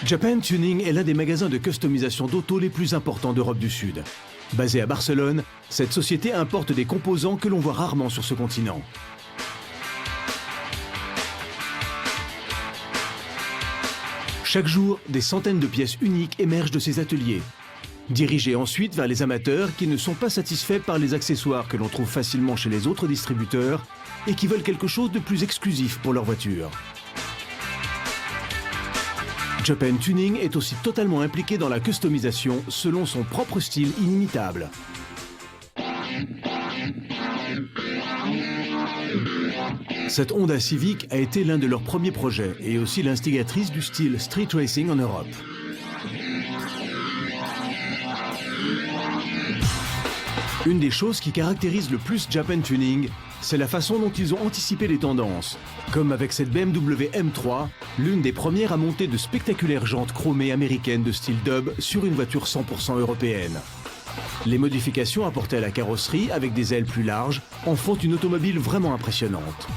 Japan Tuning est l'un des magasins de customisation d'auto les plus importants d'Europe du Sud. Basée à Barcelone, cette société importe des composants que l'on voit rarement sur ce continent. Chaque jour, des centaines de pièces uniques émergent de ces ateliers, dirigées ensuite vers les amateurs qui ne sont pas satisfaits par les accessoires que l'on trouve facilement chez les autres distributeurs et qui veulent quelque chose de plus exclusif pour leur voiture. Japan Tuning est aussi totalement impliqué dans la customisation selon son propre style inimitable. Cette Honda Civic a été l'un de leurs premiers projets et aussi l'instigatrice du style street racing en Europe. Une des choses qui caractérise le plus Japan Tuning, c'est la façon dont ils ont anticipé les tendances. Comme avec cette BMW M3, l'une des premières à monter de spectaculaires jantes chromées américaines de style dub sur une voiture 100% européenne. Les modifications apportées à la carrosserie avec des ailes plus larges en font une automobile vraiment impressionnante.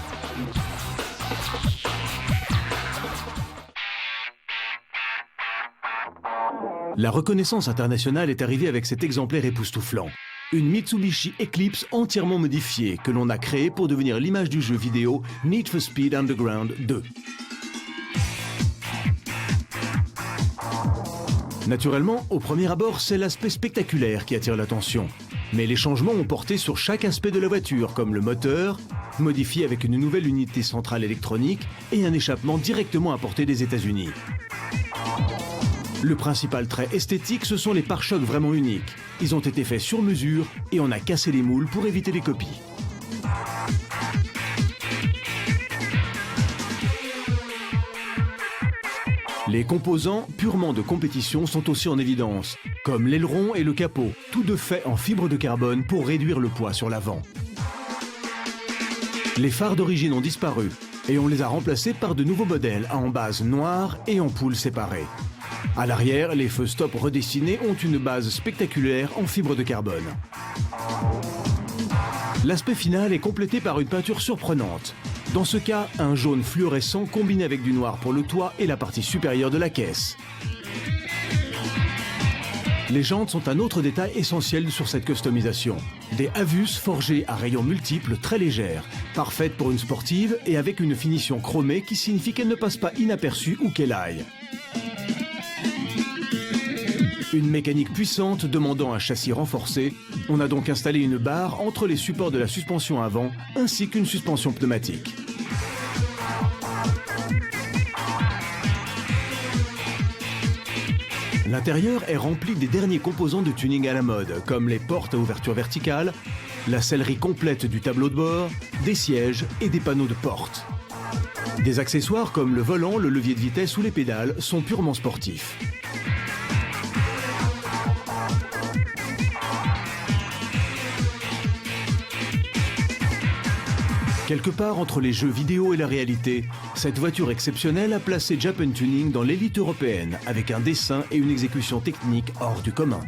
La reconnaissance internationale est arrivée avec cet exemplaire époustouflant. Une Mitsubishi Eclipse entièrement modifiée que l'on a créée pour devenir l'image du jeu vidéo Need for Speed Underground 2. Naturellement, au premier abord, c'est l'aspect spectaculaire qui attire l'attention. Mais les changements ont porté sur chaque aspect de la voiture, comme le moteur, modifié avec une nouvelle unité centrale électronique et un échappement directement importé des États-Unis. Le principal trait esthétique, ce sont les pare-chocs vraiment uniques. Ils ont été faits sur mesure et on a cassé les moules pour éviter les copies. Les composants purement de compétition sont aussi en évidence, comme l'aileron et le capot, tous deux faits en fibre de carbone pour réduire le poids sur l'avant. Les phares d'origine ont disparu et on les a remplacés par de nouveaux modèles à embase noire et ampoules séparées. À l'arrière, les feux stop redessinés ont une base spectaculaire en fibre de carbone. L'aspect final est complété par une peinture surprenante. Dans ce cas, un jaune fluorescent combiné avec du noir pour le toit et la partie supérieure de la caisse. Les jantes sont un autre détail essentiel sur cette customisation. Des Avus forgées à rayons multiples très légères, parfaites pour une sportive et avec une finition chromée qui signifie qu'elle ne passe pas inaperçue où qu'elle aille. Une mécanique puissante demandant un châssis renforcé, on a donc installé une barre entre les supports de la suspension avant ainsi qu'une suspension pneumatique. L'intérieur est rempli des derniers composants de tuning à la mode, comme les portes à ouverture verticale, la sellerie complète du tableau de bord, des sièges et des panneaux de porte. Des accessoires comme le volant, le levier de vitesse ou les pédales sont purement sportifs. Quelque part entre les jeux vidéo et la réalité, cette voiture exceptionnelle a placé Japan Tuning dans l'élite européenne avec un dessin et une exécution technique hors du commun.